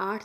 8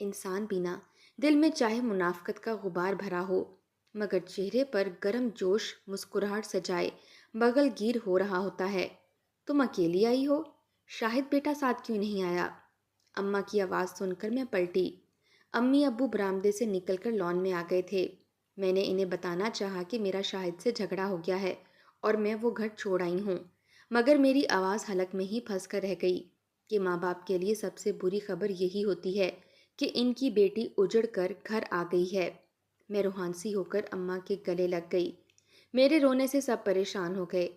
انسان بھی نا دل میں چاہے منافقت کا غبار بھرا ہو مگر چہرے پر گرم جوش مسکراہٹ سجائے بغل گیر ہو رہا ہوتا ہے۔ تم اکیلی آئی ہو؟ شاہد بیٹا ساتھ کیوں نہیں آیا؟ اماں کی آواز سن کر میں پلٹی۔ امی ابو برآمدے سے نکل کر لان میں آ گئے تھے۔ میں نے انہیں بتانا چاہا کہ میرا شاہد سے جھگڑا ہو گیا ہے اور میں وہ گھر چھوڑ آئی ہوں، مگر میری آواز حلق میں ہی پھنس کر رہ گئی کہ ماں باپ کے لیے سب سے بری خبر یہی ہوتی ہے کہ ان کی بیٹی اجڑ کر گھر آ گئی ہے۔ میں روحانسی ہو کر اماں کے گلے لگ گئی۔ میرے رونے سے سب پریشان ہو گئے۔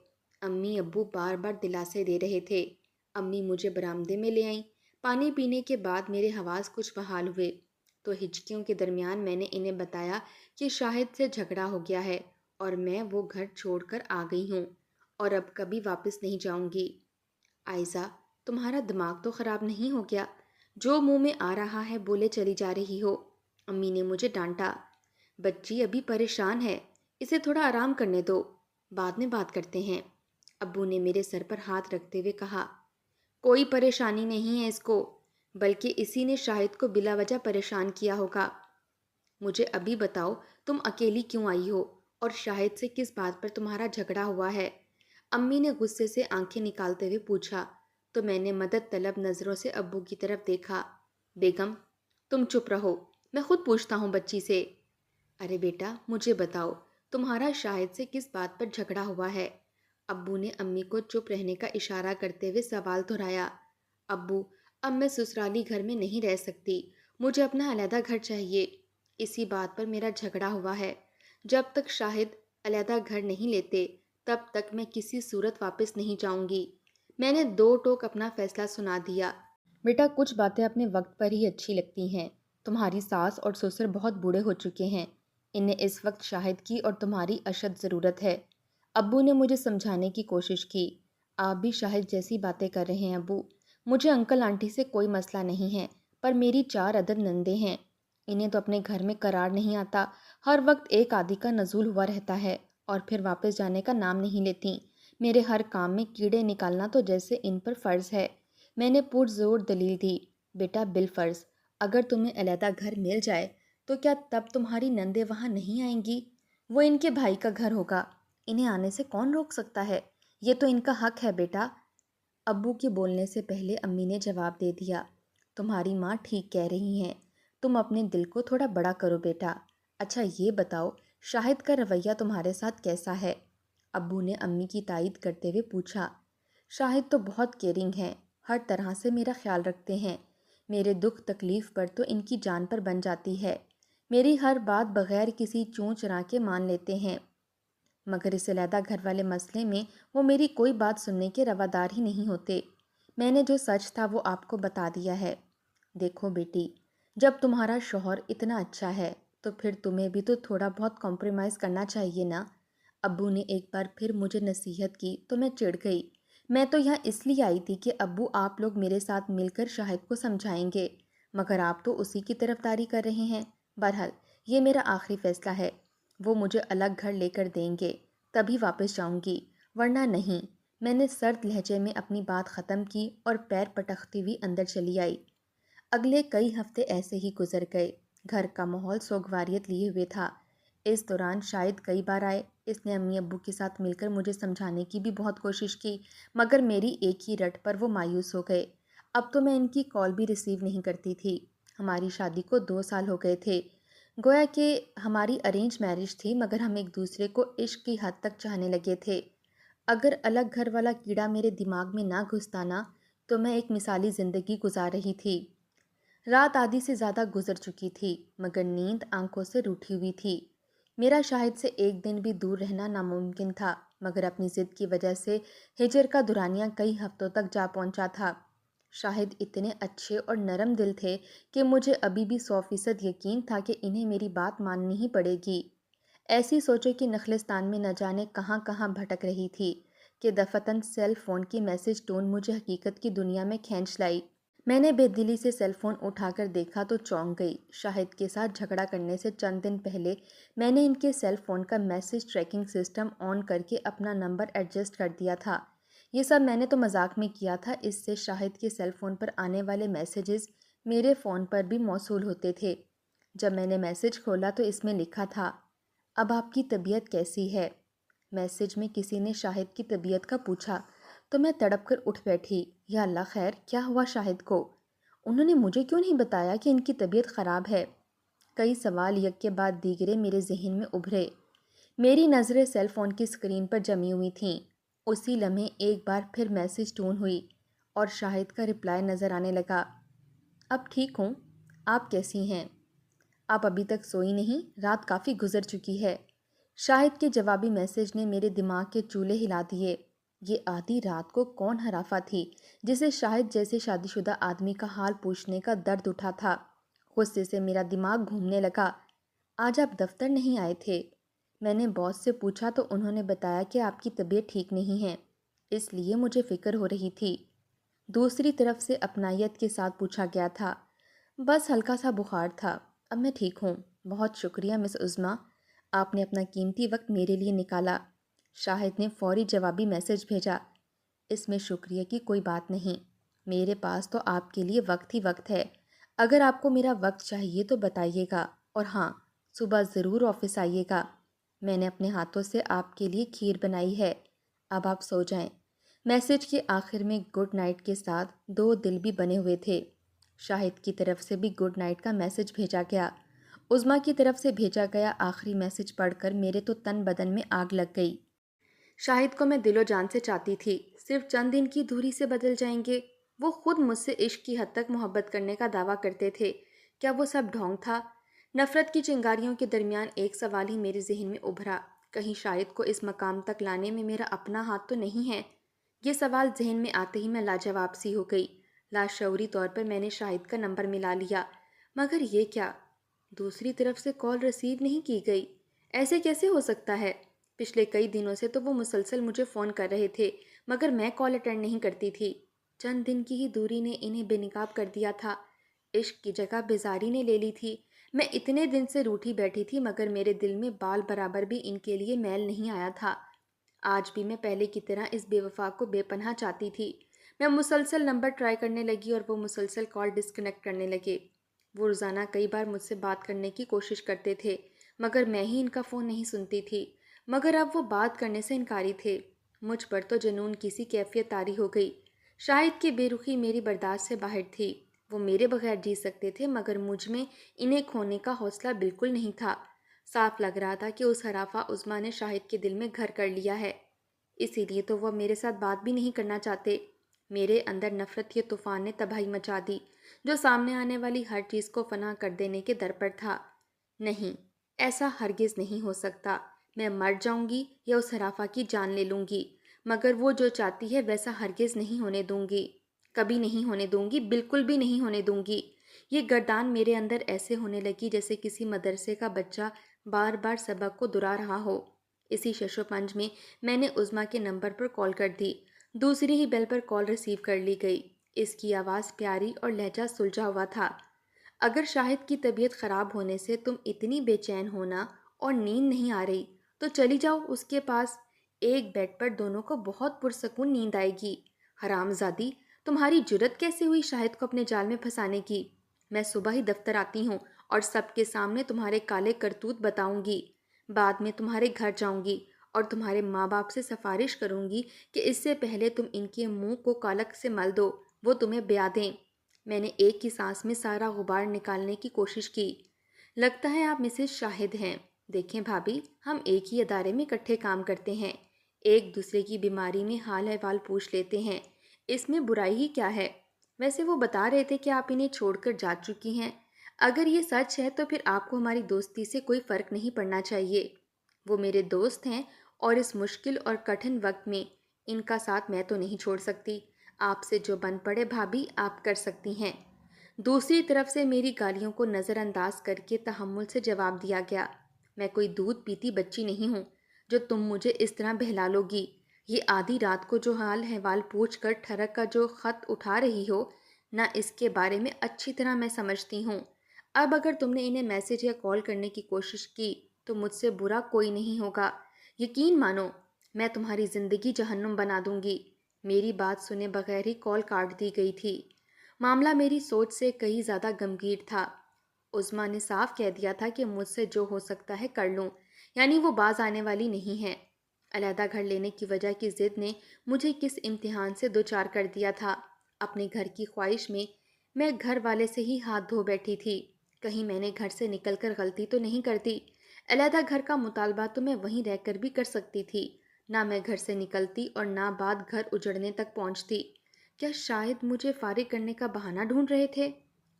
امی ابو بار بار دلاسے دے رہے تھے۔ امی مجھے برآمدے میں لے آئیں۔ پانی پینے کے بعد میرے حواس کچھ بحال ہوئے تو ہچکیوں کے درمیان میں نے انہیں بتایا کہ شاہد سے جھگڑا ہو گیا ہے اور میں وہ گھر چھوڑ کر آ گئی ہوں اور اب کبھی واپس نہیں جاؤں گی۔ آئزہ، تمہارا دماغ تو خراب نہیں ہو گیا؟ جو منہ میں آ رہا ہے بولے چلی جا رہی ہو، امی نے مجھے ڈانٹا۔ بچی ابھی پریشان ہے، اسے تھوڑا آرام کرنے دو، بعد میں بات کرتے ہیں، ابو نے میرے سر پر ہاتھ رکھتے ہوئے کہا۔ کوئی پریشانی نہیں ہے اس کو، بلکہ اسی نے شاہد کو بلا وجہ پریشان کیا ہوگا۔ مجھے ابھی بتاؤ تم اکیلی کیوں آئی ہو اور شاہد سے کس بات پر تمہارا جھگڑا ہوا ہے؟ امی نے غصے سے آنکھیں نکالتے ہوئے پوچھا تو میں نے مدد طلب نظروں سے ابو کی طرف دیکھا۔ بیگم، تم چپ رہو، میں خود پوچھتا ہوں بچی سے۔ ارے بیٹا مجھے بتاؤ تمہارا شاہد سے کس بات پر جھگڑا ہوا ہے؟ ابو نے امی کو چپ رہنے کا اشارہ کرتے ہوئے سوال دہرایا۔ ابو، اب میں سسرالی گھر میں نہیں رہ سکتی، مجھے اپنا علیحدہ گھر چاہیے، اسی بات پر میرا جھگڑا ہوا ہے۔ جب تک شاہد علیحدہ گھر نہیں لیتے تب تک میں کسی صورت واپس نہیں جاؤں گی۔ میں نے دو ٹوک اپنا فیصلہ سنا دیا۔ بیٹا کچھ باتیں اپنے وقت پر ہی اچھی لگتی ہیں۔ تمہاری ساس اور سسر بہت بوڑھے ہو چکے ہیں، انہیں اس وقت شاہد کی اور تمہاری اشد ضرورت ہے۔ ابو نے مجھے سمجھانے کی کوشش کی۔ آپ بھی شاہد جیسی باتیں کر رہے ہیں ابو، مجھے انکل آنٹی سے کوئی مسئلہ نہیں ہے، پر میری 4 عدد نندے ہیں، انہیں تو اپنے گھر میں قرار نہیں آتا، ہر وقت ایک آدھی کا نزول ہوا رہتا ہے اور پھر واپس جانے کا نام نہیں لیتی۔ میرے ہر کام میں کیڑے نکالنا تو جیسے ان پر فرض ہے۔ میں نے پرزور دلیل دی۔ بیٹا بالفرض، اگر تمہیں علیحدہ گھر مل جائے تو کیا تب تمہاری نندے وہاں نہیں آئیں گی؟ وہ ان کے بھائی کا گھر ہوگا، انہیں آنے سے کون روک سکتا ہے؟ یہ تو ان کا حق ہے بیٹا۔ ابو کے بولنے سے پہلے امی نے جواب دے دیا۔ تمہاری ماں ٹھیک کہہ رہی ہیں، تم اپنے دل کو تھوڑا بڑا کرو بیٹا۔ اچھا یہ بتاؤ شاہد کا رویہ تمہارے ساتھ کیسا ہے؟ ابو نے امی کی تائید کرتے ہوئے پوچھا۔ شاہد تو بہت کیئرنگ ہیں، ہر طرح سے میرا خیال رکھتے ہیں، میرے دکھ تکلیف پر تو ان کی جان پر بن جاتی ہے، میری ہر بات بغیر کسی چوں چرا کے مان لیتے ہیں، مگر اس علیحدہ گھر والے مسئلے میں وہ میری کوئی بات سننے کے روادار ہی نہیں ہوتے۔ میں نے جو سچ تھا وہ آپ کو بتا دیا ہے۔ دیکھو بیٹی، جب تمہارا شوہر اتنا اچھا ہے تو پھر تمہیں بھی تو تھوڑا بہت کمپرومائز کرنا چاہیے نا۔ ابو نے ایک بار پھر مجھے نصیحت کی تو میں چڑ گئی۔ میں تو یہاں اس لیے آئی تھی کہ ابو آپ لوگ میرے ساتھ مل کر شاہد کو سمجھائیں گے، مگر آپ تو اسی کی طرفداری کر رہے ہیں۔ بہرحال یہ میرا آخری فیصلہ ہے، وہ مجھے الگ گھر لے کر دیں گے تبھی واپس جاؤں گی، ورنہ نہیں۔ میں نے سرد لہجے میں اپنی بات ختم کی اور پیر پٹکتی ہوئی اندر چلی آئی۔ اگلے کئی ہفتے ایسے ہی گزر گئے۔ گھر کا ماحول سوگواریت لیے ہوئے تھا۔ اس دوران شاید کئی بار آئے، اس نے امی ابو کے ساتھ مل کر مجھے سمجھانے کی بھی بہت کوشش کی، مگر میری ایک ہی رٹ پر وہ مایوس ہو گئے۔ اب تو میں ان کی کال بھی ریسیو نہیں کرتی تھی۔ ہماری شادی کو 2 سال ہو گئے تھے، گویا کہ ہماری ارینج میرج تھی، مگر ہم ایک دوسرے کو عشق کی حد تک چاہنے لگے تھے۔ اگر الگ گھر والا کیڑا میرے دماغ میں نہ گھستا نا تو میں ایک مثالی زندگی گزار رہی تھی۔ رات آدھی سے زیادہ گزر چکی تھی، مگر نیند آنکھوں سے روٹھی ہوئی تھی۔ میرا شاہد سے ایک دن بھی دور رہنا ناممکن تھا، مگر اپنی ضد کی وجہ سے ہجر کا دورانیہ کئی ہفتوں تک جا پہنچا تھا۔ شاہد اتنے اچھے اور نرم دل تھے کہ مجھے ابھی بھی 100% یقین تھا کہ انہیں میری بات ماننی ہی پڑے گی۔ ایسی سوچوں کی نخلستان میں نہ جانے کہاں کہاں بھٹک رہی تھی کہ دفعتاً سیل فون کی میسج ٹون مجھے حقیقت کی دنیا میں کھینچ لائی۔ میں نے بے دلی سے سیل فون اٹھا کر دیکھا تو چونک گئی۔ شاہد کے ساتھ جھگڑا کرنے سے چند دن پہلے میں نے ان کے سیل فون کا میسج ٹریکنگ سسٹم آن کر کے اپنا نمبر ایڈجسٹ کر دیا تھا۔ یہ سب میں نے تو مذاق میں کیا تھا، اس سے شاہد کے سیل فون پر آنے والے میسیجز میرے فون پر بھی موصول ہوتے تھے۔ جب میں نے میسج کھولا تو اس میں لکھا تھا، اب آپ کی طبیعت کیسی ہے؟ میسج میں کسی نے شاہد کی طبیعت کا پوچھا تو میں تڑپ کر اٹھ بیٹھی۔ یا اللہ خیر، کیا ہوا شاہد کو؟ انہوں نے مجھے کیوں نہیں بتایا کہ ان کی طبیعت خراب ہے؟ کئی سوال یک کے بعد دیگرے میرے ذہن میں ابھرے۔ میری نظریں سیل فون کی اسکرین پر جمی ہوئی تھیں۔ اسی لمحے ایک بار پھر میسج ٹون ہوئی اور شاہد کا رپلائی نظر آنے لگا۔ اب ٹھیک ہوں، آپ کیسی ہیں؟ آپ ابھی تک سوئی نہیں؟ رات کافی گزر چکی ہے۔ شاہد کے جوابی میسج نے میرے دماغ کے چولہے ہلا دیے۔ یہ آدھی رات کو کون ہرافہ تھی جسے شاہد جیسے شادی شدہ آدمی کا حال پوچھنے کا درد اٹھا تھا؟ غصے سے میرا دماغ گھومنے لگا۔ آج آپ دفتر نہیں آئے تھے؟ میں نے باس سے پوچھا تو انہوں نے بتایا کہ آپ کی طبیعت ٹھیک نہیں ہے، اس لیے مجھے فکر ہو رہی تھی۔ دوسری طرف سے اپنائیت کے ساتھ پوچھا گیا تھا۔ بس ہلکا سا بخار تھا، اب میں ٹھیک ہوں۔ بہت شکریہ مس عظمیٰ، آپ نے اپنا قیمتی وقت میرے لیے نکالا۔ شاہد نے فوری جوابی میسج بھیجا، اس میں شکریہ کی کوئی بات نہیں، میرے پاس تو آپ کے لیے وقت ہی وقت ہے۔ اگر آپ کو میرا وقت چاہیے تو بتائیے گا، اور ہاں، صبح ضرور آفس آئیے گا۔ میں نے اپنے ہاتھوں سے آپ کے لیے کھیر بنائی ہے، اب آپ سو جائیں۔ میسج کے آخر میں گڈ نائٹ کے ساتھ 2 دل بھی بنے ہوئے تھے۔ شاہد کی طرف سے بھی گڈ نائٹ کا میسج بھیجا گیا۔ عظمیٰ کی طرف سے بھیجا گیا آخری میسج پڑھ کر میرے تو تن بدن میں آگ لگ گئی۔ شاہد کو میں دل و جان سے چاہتی تھی، صرف چند دن کی دوری سے بدل جائیں گے۔ وہ خود مجھ سے عشق کی حد تک محبت کرنے کا دعویٰ کرتے تھے، کیا وہ سب ڈھونگ تھا؟ نفرت کی چنگاریوں کے درمیان ایک سوال ہی میرے ذہن میں ابھرا، کہیں شاہد کو اس مقام تک لانے میں میرا اپنا ہاتھ تو نہیں ہے؟ یہ سوال ذہن میں آتے ہی میں لاجواب سی ہو گئی۔ لاشعوری طور پر میں نے شاہد کا نمبر ملا لیا، مگر یہ کیا؟ دوسری طرف سے کال ریسیو نہیں کی گئی۔ ایسے کیسے ہو سکتا ہے؟ پچھلے کئی دنوں سے تو وہ مسلسل مجھے فون کر رہے تھے، مگر میں کال اٹینڈ نہیں کرتی تھی۔ چند دن کی ہی دوری نے انہیں بے نقاب کر دیا تھا۔ عشق کی جگہ بیزاری نے لے لی تھی۔ میں اتنے دن سے روٹھی بیٹھی تھی، مگر میرے دل میں بال برابر بھی ان کے لیے میل نہیں آیا تھا۔ آج بھی میں پہلے کی طرح اس بے وفا کو بے پناہ چاہتی تھی۔ میں مسلسل نمبر ٹرائی کرنے لگی اور وہ مسلسل کال ڈسکنیکٹ کرنے لگے۔ وہ روزانہ کئی بار مجھ سے بات کرنے کی کوشش کرتے تھے، مگر میں ہی ان کا فون نہیں سنتی تھی۔ مگر اب وہ بات کرنے سے انکاری تھے۔ مجھ پر تو جنون کی سی کیفیت طاری ہو گئی۔ شاہد کی بے رخی میری برداشت سے باہر تھی۔ وہ میرے بغیر جی سکتے تھے، مگر مجھ میں انہیں کھونے کا حوصلہ بالکل نہیں تھا۔ صاف لگ رہا تھا کہ اس حرافہ عظمیٰ نے شاہد کے دل میں گھر کر لیا ہے، اسی لیے تو وہ میرے ساتھ بات بھی نہیں کرنا چاہتے۔ میرے اندر نفرت کے طوفان نے تباہی مچا دی، جو سامنے آنے والی ہر چیز کو فنا کر دینے کے در پر تھا۔ نہیں، ایسا ہرگز نہیں ہو سکتا۔ میں مر جاؤں گی یا اس حرافہ کی جان لے لوں گی، مگر وہ جو چاہتی ہے ویسا ہرگز نہیں ہونے دوں گی، کبھی نہیں ہونے دوں گی، بالکل بھی نہیں ہونے دوں گی۔ یہ گردان میرے اندر ایسے ہونے لگی جیسے کسی مدرسے کا بچہ بار بار سبق کو دہرا رہا ہو۔ اسی شش و پنج میں میں نے عظمیٰ کے نمبر پر کال کر دی۔ دوسری ہی بیل پر کال ریسیو کر لی گئی۔ اس کی آواز پیاری اور لہجہ سلجھا ہوا تھا۔ اگر شاہد کی طبیعت خراب ہونے سے تم اتنی بے چین ہونا اور نیند نہیں آ رہی تو چلی جاؤ اس کے پاس، ایک بیڈ پر دونوں کو بہت پرسکون نیند آئے گی۔ حرام زادی، تمہاری جرت کیسے ہوئی شاہد کو اپنے جال میں پھنسانے کی؟ میں صبح ہی دفتر آتی ہوں اور سب کے سامنے تمہارے کالے کرتوت بتاؤں گی۔ بعد میں تمہارے گھر جاؤں گی اور تمہارے ماں باپ سے سفارش کروں گی کہ اس سے پہلے تم ان کے منہ کو کالک سے مل دو، وہ تمہیں بیاہ دیں۔ میں نے ایک ہی سانس میں سارا غبار نکالنے کی کوشش کی۔ لگتا ہے آپ مسز شاہد ہیں۔ دیکھیں بھابھی، ہم ایک ہی ادارے میں اکٹھے کام کرتے ہیں، ایک دوسرے کی بیماری میں حال احوال پوچھ لیتے ہیں، اس میں برائی ہی کیا ہے؟ ویسے وہ بتا رہے تھے کہ آپ انہیں چھوڑ کر جا چکی ہیں۔ اگر یہ سچ ہے تو پھر آپ کو ہماری دوستی سے کوئی فرق نہیں پڑنا چاہیے۔ وہ میرے دوست ہیں اور اس مشکل اور کٹھن وقت میں ان کا ساتھ میں تو نہیں چھوڑ سکتی۔ آپ سے جو بن پڑے بھابھی، آپ کر سکتی ہیں۔ دوسری طرف سے میری گالیوں کو نظر انداز کر کے تحمل سے جواب دیا گیا۔ میں کوئی دودھ پیتی بچی نہیں ہوں جو تم مجھے اس طرح بہلا لو گی۔ یہ آدھی رات کو جو حال احوال پوچھ کر ٹھڑک کا جو خط اٹھا رہی ہو، نہ اس کے بارے میں اچھی طرح میں سمجھتی ہوں۔ اب اگر تم نے انہیں میسج یا کال کرنے کی کوشش کی تو مجھ سے برا کوئی نہیں ہوگا۔ یقین مانو، میں تمہاری زندگی جہنم بنا دوں گی۔ میری بات سنے بغیر ہی کال کاٹ دی گئی تھی۔ معاملہ میری سوچ سے کہیں زیادہ گمگیر تھا۔ عظمیٰ نے صاف کہہ دیا تھا کہ مجھ سے جو ہو سکتا ہے کر لوں، یعنی وہ باز آنے والی نہیں ہے۔ علیحدہ گھر لینے کی وجہ کی ضد نے مجھے کس امتحان سے دوچار کر دیا تھا۔ اپنے گھر کی خواہش میں گھر والے سے ہی ہاتھ دھو بیٹھی تھی، کہیں میں نے گھر سے نکل کر غلطی تو نہیں کر دی۔ علیحدہ گھر کا مطالبہ تو میں وہیں رہ کر بھی کر سکتی تھی، نہ میں گھر سے نکلتی اور نہ بات گھر اجڑنے تک پہنچتی۔ کیا شاید مجھے فارغ کرنے کا بہانہ ڈھونڈ رہے تھے؟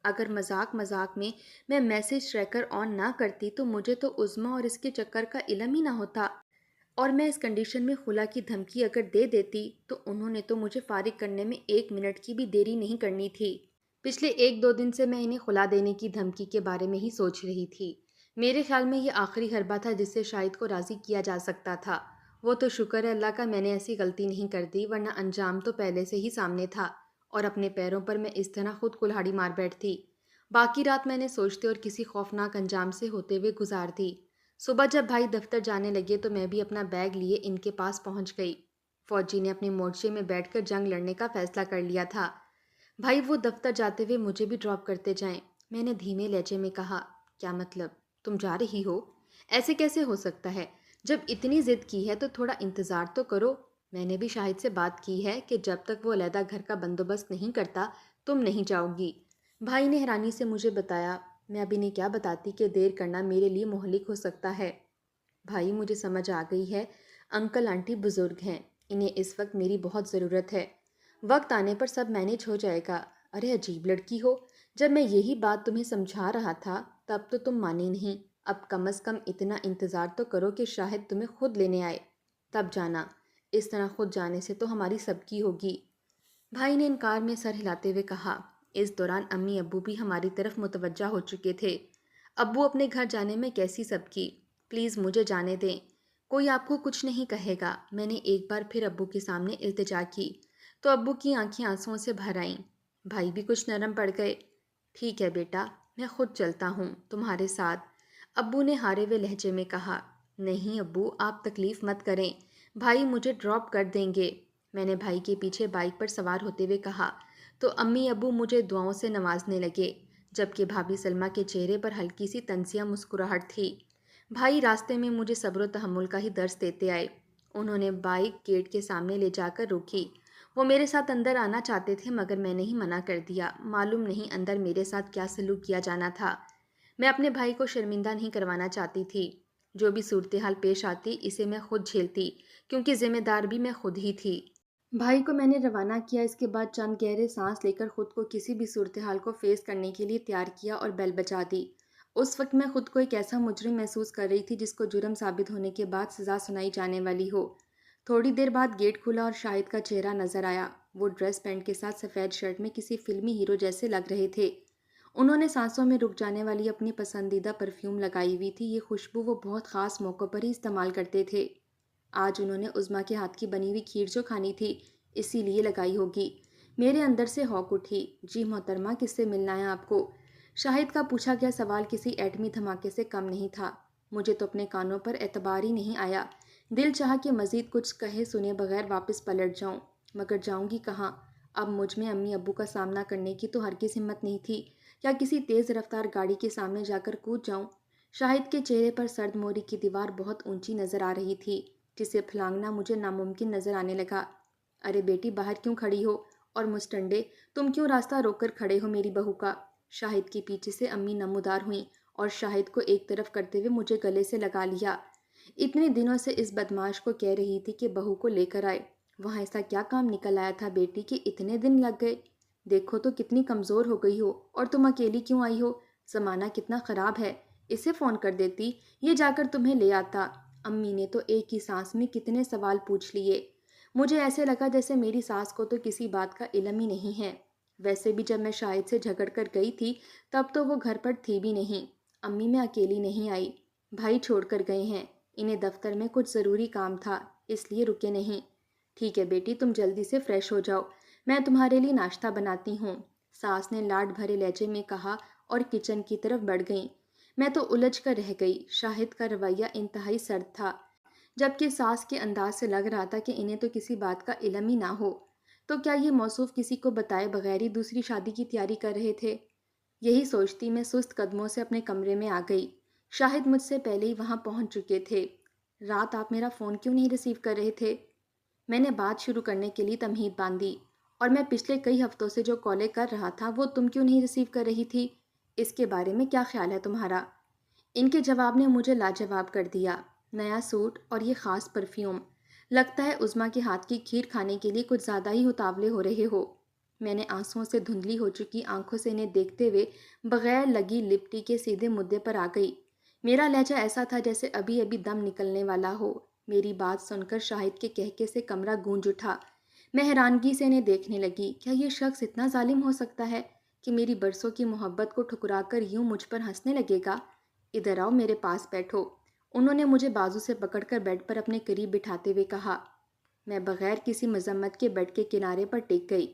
اگر مذاق مذاق میں میسج ٹریکر آن نہ کرتی تو مجھے تو عظمیٰ اور اس کے چکر کا علم ہی نہ ہوتا، اور میں اس کنڈیشن میں خلا کی دھمکی اگر دے دیتی تو انہوں نے تو مجھے فارغ کرنے میں 1 منٹ کی بھی دیری نہیں کرنی تھی۔ پچھلے 1-2 دن سے میں انہیں خلا دینے کی دھمکی کے بارے میں ہی سوچ رہی تھی۔ میرے خیال میں یہ آخری حربہ تھا جس سے شاہد کو راضی کیا جا سکتا تھا۔ وہ تو شکر ہے اللہ کا میں نے ایسی غلطی نہیں کر دی، ورنہ انجام تو پہلے سے ہی سامنے تھا، اور اپنے پیروں پر میں اس طرح خود کلہاڑی مار بیٹھتی۔ باقی رات میں نے سوچتے اور کسی خوفناک انجام سے ہوتے ہوئے گزار دی۔ صبح جب بھائی دفتر جانے لگے تو میں بھی اپنا بیگ لیے ان کے پاس پہنچ گئی۔ فوجی نے اپنے مورچے میں بیٹھ کر جنگ لڑنے کا فیصلہ کر لیا تھا۔ بھائی وہ دفتر جاتے ہوئے مجھے بھی ڈراپ کرتے جائیں، میں نے دھیمے لہجے میں کہا۔ کیا مطلب؟ تم جا رہی ہو؟ ایسے کیسے ہو سکتا ہے؟ جب اتنی ضد کی ہے تو تھوڑا انتظار تو کرو۔ میں نے بھی شاہد سے بات کی ہے کہ جب تک وہ علیحدہ گھر کا بندوبست نہیں کرتا تم نہیں جاؤ گی۔ بھائی نے حیرانی سے مجھے بتایا۔ میں اب انہیں کیا بتاتی کہ دیر کرنا میرے لیے مہلک ہو سکتا ہے۔ بھائی مجھے سمجھ آ گئی ہے، انکل آنٹی بزرگ ہیں، انہیں اس وقت میری بہت ضرورت ہے، وقت آنے پر سب مینج ہو جائے گا۔ ارے عجیب لڑکی ہو، جب میں یہی بات تمہیں سمجھا رہا تھا تب تو تم مانی نہیں۔ اب کم از کم اتنا انتظار تو کرو کہ شاہد تمہیں خود لینے آئے، تب جانا۔ اس طرح خود جانے سے تو ہماری سب کی ہوگی۔ بھائی نے انکار میں سر ہلاتے ہوئے کہا۔ اس دوران امی ابو بھی ہماری طرف متوجہ ہو چکے تھے۔ ابو اپنے گھر جانے میں کیسی سب کی، پلیز مجھے جانے دیں، کوئی آپ کو کچھ نہیں کہے گا، میں نے ایک بار پھر ابو کے سامنے التجا کی، تو ابو کی آنکھیں آنسوؤں سے بھر آئیں۔ بھائی بھی کچھ نرم پڑ گئے۔ ٹھیک ہے بیٹا، میں خود چلتا ہوں تمہارے ساتھ، ابو نے ہارے ہوئے لہجے میں کہا۔ نہیں ابو، آپ تکلیف مت کریں، بھائی مجھے ڈراپ کر دیں گے، میں نے بھائی کے پیچھے بائک پر سوار ہوتے ہوئے کہا، تو امی ابو مجھے دعاؤں سے نوازنے لگے، جبکہ بھابھی سلمیٰ کے چہرے پر ہلکی سی طنزیہ مسکراہٹ تھی۔ بھائی راستے میں مجھے صبر و تحمل کا ہی درس دیتے آئے۔ انہوں نے بائک گیٹ کے سامنے لے جا کر روکی۔ وہ میرے ساتھ اندر آنا چاہتے تھے مگر میں نے ہی منع کر دیا، معلوم نہیں اندر میرے ساتھ کیا سلوک کیا جانا تھا۔ میں اپنے بھائی کو شرمندہ نہیں کروانا چاہتی تھی، جو بھی صورتحال پیش آتی اسے میں خود جھیلتی، کیونکہ ذمہ دار بھی میں خود ہی تھی۔ بھائی کو میں نے روانہ کیا، اس کے بعد چند گہرے سانس لے کر خود کو کسی بھی صورتحال کو فیس کرنے کے لیے تیار کیا اور بیل بجا دی۔ اس وقت میں خود کو ایک ایسا مجرم محسوس کر رہی تھی جس کو جرم ثابت ہونے کے بعد سزا سنائی جانے والی ہو۔ تھوڑی دیر بعد گیٹ کھلا اور شاہد کا چہرہ نظر آیا۔ وہ ڈریس پینٹ کے ساتھ سفید شرٹ میں کسی فلمی ہیرو جیسے لگ رہے تھے۔ انہوں نے سانسوں میں رک جانے والی اپنی پسندیدہ پرفیوم لگائی ہوئی تھی، یہ خوشبو وہ بہت خاص موقعوں پر ہی استعمال کرتے تھے۔ آج انہوں نے عظمیٰ کے ہاتھ کی بنی ہوئی کھیر جو کھانی تھی اسی لیے لگائی ہوگی۔ میرے اندر سے ہوک اٹھی۔ جی محترمہ، کس سے ملنا ہے آپ کو؟ شاہد کا پوچھا گیا سوال کسی ایٹمی دھماکے سے کم نہیں تھا۔ مجھے تو اپنے کانوں پر اعتبار ہی نہیں آیا، دل چاہا کہ مزید کچھ کہے سنے بغیر واپس پلٹ جاؤں، مگر جاؤں گی کہاں؟ اب مجھ میں امی ابو کا سامنا کرنے کی تو ہرگز ہمت نہیں تھی، یا کسی تیز رفتار گاڑی کے سامنے جا کر کود جاؤں۔ شاہد کے چہرے پر سرد موری کی دیوار بہت اونچی نظر آ رہی تھی، جسے پھلانگنا مجھے ناممکن نظر آنے لگا۔ ارے بیٹی، باہر کیوں کھڑی ہو؟ اور مستنڈے، تم کیوں راستہ روک کر کھڑے ہو میری بہو کا؟ شاہد کے پیچھے سے امی نمودار ہوئیں اور شاہد کو ایک طرف کرتے ہوئے مجھے گلے سے لگا لیا۔ اتنے دنوں سے اس بدماش کو کہہ رہی تھی کہ بہو کو لے کر آئے، وہاں ایسا کیا کام نکل آیا تھا بیٹی کہ اتنے دن لگ گئے؟ دیکھو تو کتنی کمزور ہو گئی ہو، اور تم اکیلی کیوں آئی ہو؟ زمانہ کتنا خراب ہے، اسے فون کر دیتی، یہ جا کر تمہیں لے آتا۔ امی نے تو ایک ہی سانس میں کتنے سوال پوچھ لیے۔ مجھے ایسے لگا جیسے میری ساس کو تو کسی بات کا علم ہی نہیں ہے۔ ویسے بھی جب میں شاہد سے جھگڑ کر گئی تھی تب تو وہ گھر پر تھی بھی نہیں۔ امی میں اکیلی نہیں آئی، بھائی چھوڑ کر گئے ہیں، انہیں دفتر میں کچھ ضروری کام تھا اس لیے رکے نہیں۔ ٹھیک ہے بیٹی، تم جلدی سے فریش ہو جاؤ، میں تمہارے لیے ناشتہ بناتی ہوں، ساس نے لاڈ بھرے لہجے میں کہا اور کچن کی طرف بڑھ گئیں۔ میں تو الجھ کر رہ گئی۔ شاہد کا رویہ انتہائی سرد تھا، جبکہ ساس کے انداز سے لگ رہا تھا کہ انہیں تو کسی بات کا علم ہی نہ ہو۔ تو کیا یہ موصوف کسی کو بتائے بغیر ہی دوسری شادی کی تیاری کر رہے تھے؟ یہی سوچتی میں سست قدموں سے اپنے کمرے میں آ گئی۔ شاہد مجھ سے پہلے ہی وہاں پہنچ چکے تھے۔ رات آپ میرا فون کیوں نہیں ریسیو کر رہے تھے؟ میں نے بات شروع کرنے کے لیے تمہید باندھی۔ اور میں پچھلے کئی ہفتوں سے جو کالیں کر رہا تھا وہ تم کیوں نہیں ریسیو کر رہی تھی؟ اس کے بارے میں کیا خیال ہے تمہارا؟ ان کے جواب نے مجھے لاجواب کر دیا۔ نیا سوٹ اور یہ خاص پرفیوم، لگتا ہے عظمیٰ کے ہاتھ کی کھیر کھانے کے لیے کچھ زیادہ ہی اتاولے ہو رہے ہو۔ میں نے آنسوؤں سے دھندلی ہو چکی آنکھوں سے انہیں دیکھتے ہوئے بغیر لگی لپٹی کے سیدھے مدعے پر آ گئی۔ میرا لہجہ ایسا تھا جیسے ابھی ابھی دم نکلنے والا ہو۔ میری بات سن کر شاہد کے کہکے سے کمرہ گونج اٹھا۔ میں حیرانگی سے انہیں دیکھنے لگی۔ کیا یہ شخص اتنا ظالم ہو سکتا ہے کہ میری برسوں کی محبت کو ٹھکرا کر یوں مجھ پر ہنسنے لگے گا؟ ادھر آؤ، میرے پاس بیٹھو، انہوں نے مجھے بازو سے پکڑ کر بیڈ پر اپنے قریب بٹھاتے ہوئے کہا۔ میں بغیر کسی مذمت کے بیڈ کے کنارے پر ٹک گئی۔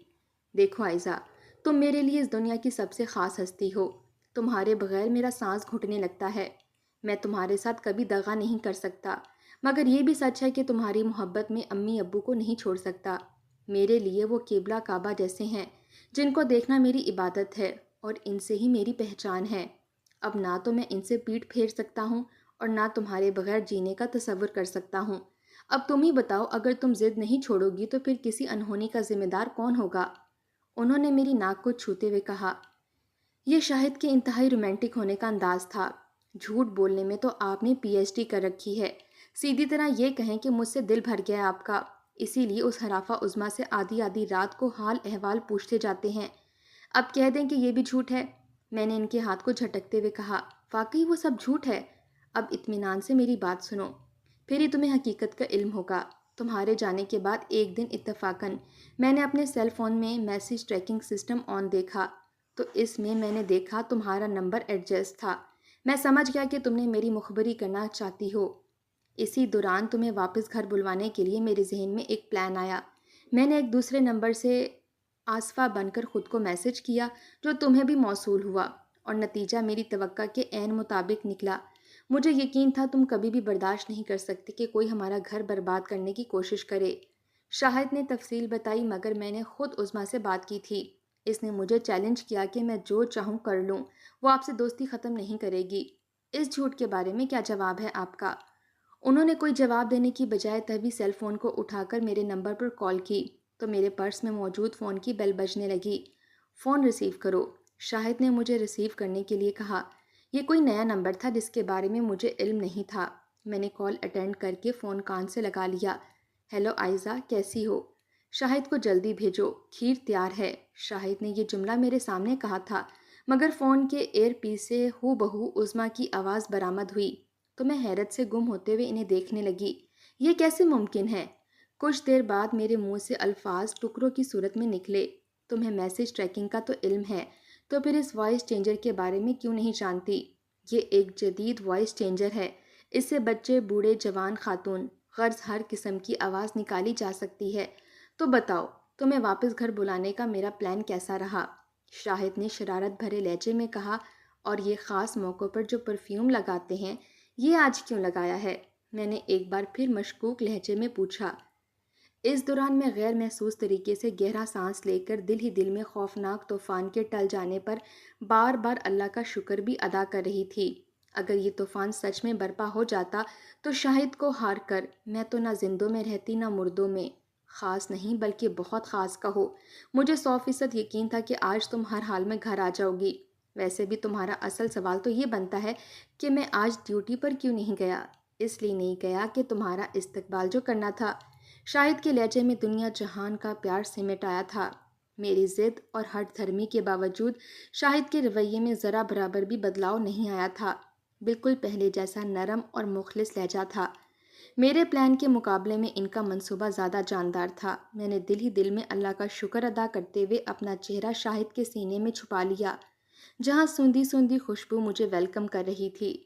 دیکھو عائزہ، تم میرے لیے اس دنیا کی سب سے خاص ہستی ہو۔ تمہارے بغیر میرا سانس گھٹنے لگتا ہے۔ میں تمہارے ساتھ کبھی دغا نہیں کر سکتا، مگر یہ بھی سچ ہے کہ تمہاری محبت میں امی ابو کو نہیں چھوڑ سکتا۔ میرے لیے وہ قبلہ کعبہ جیسے ہیں جن کو دیکھنا میری عبادت ہے، اور ان سے ہی میری پہچان ہے۔ اب نہ تو میں ان سے پیٹھ پھیر سکتا ہوں اور نہ تمہارے بغیر جینے کا تصور کر سکتا ہوں۔ اب تم ہی بتاؤ، اگر تم ضد نہیں چھوڑو گی تو پھر کسی انہونی کا ذمہ دار کون ہوگا؟ انہوں نے میری ناک کو چھوتے ہوئے کہا۔ یہ شاہد کے انتہائی رومانٹک ہونے کا انداز تھا۔ جھوٹ بولنے میں تو آپ نے پی ایچ ڈی کر رکھی ہے۔ سیدھی طرح یہ کہیں کہ مجھ سے دل بھر گیا ہے آپ کا، اسی لیے اس حرافہ عظمیٰ سے آدھی آدھی رات کو حال احوال پوچھتے جاتے ہیں۔ اب کہہ دیں کہ یہ بھی جھوٹ ہے؟ میں نے ان کے ہاتھ کو جھٹکتے ہوئے کہا۔ واقعی وہ سب جھوٹ ہے؟ اب اطمینان سے میری بات سنو، پھر ہی تمہیں حقیقت کا علم ہوگا۔ تمہارے جانے کے بعد ایک دن اتفاقاً میں نے اپنے سیل فون میں میسیج ٹریکنگ سسٹم آن دیکھا، تو اس میں نے دیکھا تمہارا نمبر ایڈجسٹ تھا۔ میں سمجھ گیا کہ تم نے میری مخبری کرنا چاہتی ہو۔ اسی دوران تمہیں واپس گھر بلوانے کے لیے میرے ذہن میں ایک پلان آیا۔ میں نے ایک دوسرے نمبر سے آصفہ بن کر خود کو میسج کیا، جو تمہیں بھی موصول ہوا، اور نتیجہ میری توقع کے عین مطابق نکلا۔ مجھے یقین تھا تم کبھی بھی برداشت نہیں کر سکتی کہ کوئی ہمارا گھر برباد کرنے کی کوشش کرے۔ شاہد نے تفصیل بتائی، مگر میں نے خود عظمیٰ سے بات کی تھی۔ اس نے مجھے چیلنج کیا کہ میں جو چاہوں کر لوں، وہ آپ سے دوستی ختم نہیں کرے گی۔ اس جھوٹ کے بارے میں کیا جواب ہے آپ کا؟ انہوں نے کوئی جواب دینے کی بجائے تبھی سیل فون کو اٹھا کر میرے نمبر پر کال کی، تو میرے پرس میں موجود فون کی بیل بجنے لگی۔ فون ریسیو کرو، شاہد نے مجھے ریسیو کرنے کے لیے کہا۔ یہ کوئی نیا نمبر تھا جس کے بارے میں مجھے علم نہیں تھا۔ میں نے کال اٹینڈ کر کے فون کان سے لگا لیا۔ ہیلو عائزہ، کیسی ہو؟ شاہد کو جلدی بھیجو، کھیر تیار ہے۔ شاہد نے یہ جملہ میرے سامنے کہا تھا، مگر فون کے ایئر پیس سے ہو بہو عظمیٰ کی آواز برآمد ہوئی، تو میں حیرت سے گم ہوتے ہوئے انہیں دیکھنے لگی۔ یہ کیسے ممکن ہے؟ کچھ دیر بعد میرے منہ سے الفاظ ٹکڑوں کی صورت میں نکلے۔ تمہیں میسیج ٹریکنگ کا تو علم ہے، تو پھر اس وائس چینجر کے بارے میں کیوں نہیں جانتی؟ یہ ایک جدید وائس چینجر ہے۔ اس سے بچے، بوڑھے، جوان، خاتون، غرض ہر قسم کی آواز نکالی جا سکتی ہے۔ تو بتاؤ، تمہیں واپس گھر بلانے کا میرا پلان کیسا رہا؟ شاہد نے شرارت بھرے لہجے میں کہا۔ اور یہ خاص موقع پر جو پرفیوم لگاتے ہیں، یہ آج کیوں لگایا ہے؟ میں نے ایک بار پھر مشکوک لہجے میں پوچھا۔ اس دوران میں غیر محسوس طریقے سے گہرا سانس لے کر دل ہی دل میں خوفناک طوفان کے ٹل جانے پر بار بار اللہ کا شکر بھی ادا کر رہی تھی۔ اگر یہ طوفان سچ میں برپا ہو جاتا تو شاہد کو ہار کر میں تو نہ زندوں میں رہتی نہ مردوں میں۔ خاص نہیں بلکہ بہت خاص کہو۔ مجھے 100% یقین تھا کہ آج تم ہر حال میں گھر آ جاؤ گی۔ ویسے بھی تمہارا اصل سوال تو یہ بنتا ہے کہ میں آج ڈیوٹی پر کیوں نہیں گیا؟ اس لیے نہیں گیا کہ تمہارا استقبال جو کرنا تھا۔ شاہد کے لہجے میں دنیا جہان کا پیار سمیٹ آیا تھا۔ میری ضد اور ہٹ دھرمی کے باوجود شاہد کے رویے میں ذرا برابر بھی بدلاؤ نہیں آیا تھا۔ بالکل پہلے جیسا نرم اور مخلص لہجہ تھا۔ میرے پلان کے مقابلے میں ان کا منصوبہ زیادہ جاندار تھا۔ میں نے دل ہی دل میں اللہ کا شکر ادا کرتے ہوئے اپنا چہرہ شاہد کے سینے میں چھپا لیا، جہاں سوندھی سوندھی خوشبو مجھے ویلکم کر رہی تھی۔